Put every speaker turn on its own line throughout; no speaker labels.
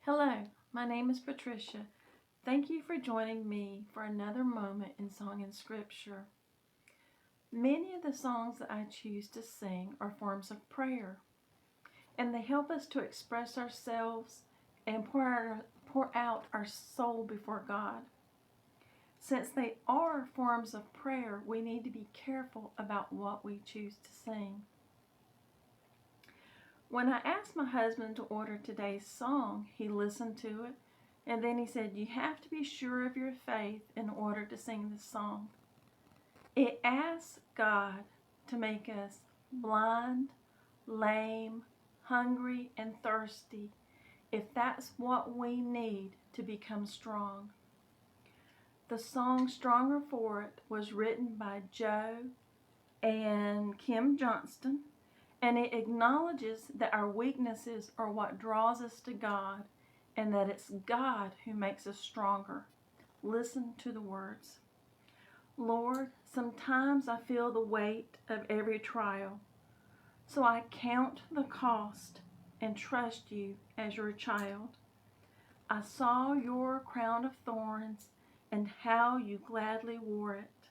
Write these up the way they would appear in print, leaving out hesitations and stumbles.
Hello, my name is Patricia. Thank you for joining me for another moment in Song and Scripture. Many of the songs that I choose to sing are forms of prayer, and they help us to express ourselves and pour out our soul before God. Since they are forms of prayer, we need to be careful about what we choose to sing. When I asked my husband to order today's song, he listened to it, and then he said, "You have to be sure of your faith in order to sing this song." It asks God to make us blind, lame, hungry, and thirsty if that's what we need to become strong. The song Stronger For It was written by Joe and Kim Johnston, and it acknowledges that our weaknesses are what draws us to God and that it's God who makes us stronger. Listen to the words. Lord, sometimes I feel the weight of every trial, so I count the cost and trust you as your child. I saw your crown of thorns and how you gladly wore it.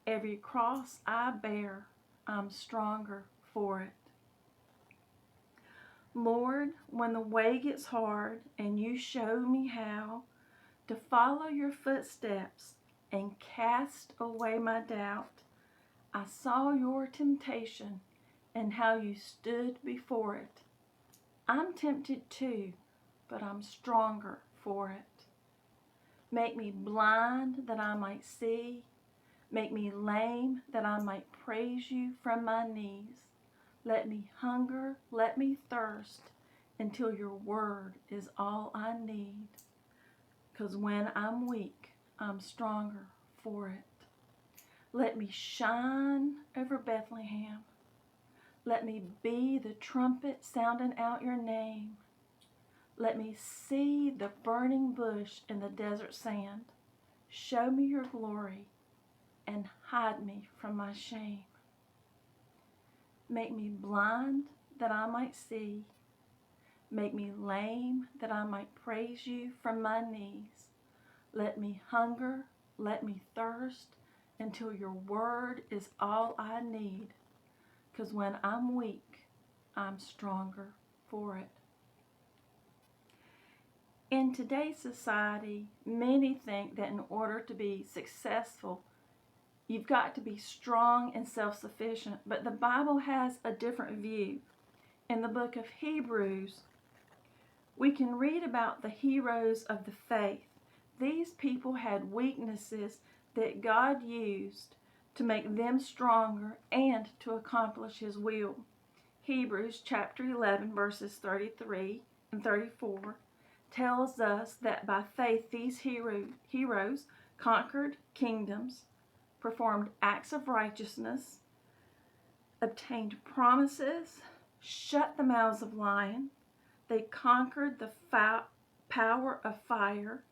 Every cross I bear, I'm stronger for it. Lord, when the way gets hard and you show me how to follow your footsteps and cast away my doubt, I saw your temptation and how you stood before it. I'm tempted too, but I'm stronger for it. Make me blind that I might see. Make me lame that I might praise you from my knees. Let me hunger, let me thirst until your word is all I need. 'Cause when I'm weak, I'm stronger for it. Let me shine over Bethlehem. Let me be the trumpet sounding out your name. Let me see the burning bush in the desert sand. Show me your glory and hide me from my shame. Make me blind that I might see. Make me lame that I might praise you from my knees. Let me hunger, let me thirst until your word is all I need. 'Cause when I'm weak, I'm stronger for it. In today's society, many think that in order to be successful, you've got to be strong and self-sufficient, but the Bible has a different view. In the book of Hebrews, we can read about the heroes of the faith. These people had weaknesses that God used to make them stronger and to accomplish His will. Hebrews chapter 11 verses 33 and 34 tells us that by faith these heroes conquered kingdoms, performed acts of righteousness, obtained promises, shut the mouths of lions. They conquered the power of fire,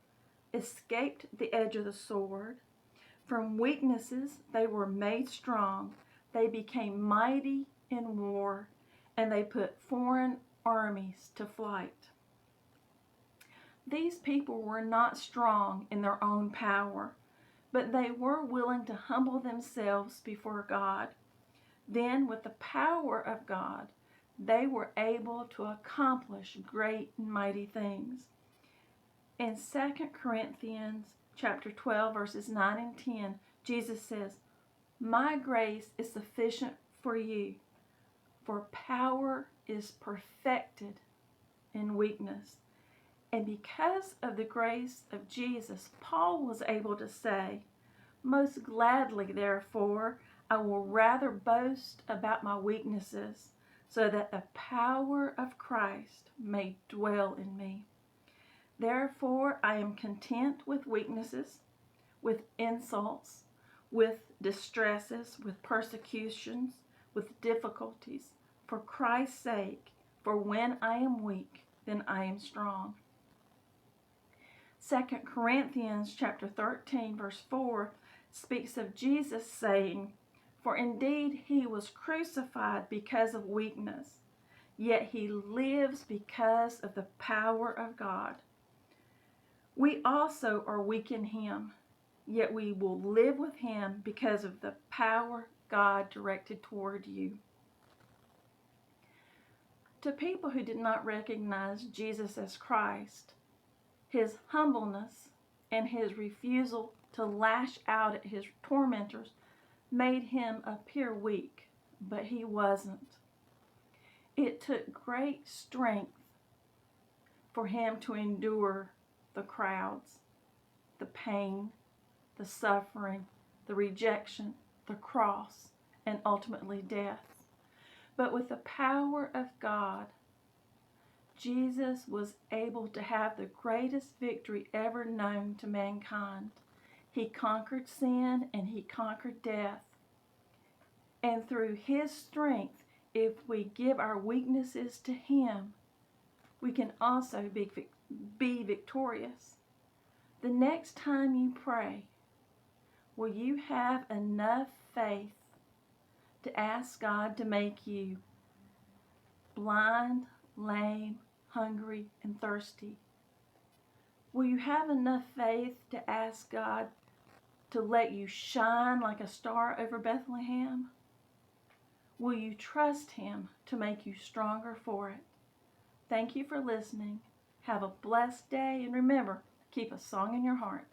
escaped the edge of the sword. From weaknesses they were made strong. They became mighty in war, and they put foreign armies to flight. These people were not strong in their own power, but they were willing to humble themselves before God. Then, with the power of God, they were able to accomplish great and mighty things. In 2 Corinthians chapter 12, verses 9 and 10, Jesus says, "My grace is sufficient for you, for power is perfected in weakness." And because of the grace of Jesus, Paul was able to say, "Most gladly, therefore, I will rather boast about my weaknesses, so that the power of Christ may dwell in me. Therefore, I am content with weaknesses, with insults, with distresses, with persecutions, with difficulties, for Christ's sake. For when I am weak, then I am strong." 2 Corinthians chapter 13 verse 4 speaks of Jesus saying, "For indeed he was crucified because of weakness. yet he lives because of the power of God. We also are weak in him, yet we will live with him because of the power God directed toward you. To people who did not recognize Jesus as Christ, his humbleness and his refusal to lash out at his tormentors made him appear weak, but he wasn't. It took great strength for him to endure the crowds, the pain, the suffering, the rejection, the cross, and ultimately death. But with the power of God, Jesus was able to have the greatest victory ever known to mankind. He conquered sin and he conquered death. And through his strength, if we give our weaknesses to him, we can also be victorious. The next time you pray, will you have enough faith to ask God to make you blind, lame, hungry, and thirsty? Will you have enough faith to ask God to let you shine like a star over Bethlehem? Will you trust him to make you stronger for it? Thank you for listening. Have a blessed day, and remember, keep a song in your heart.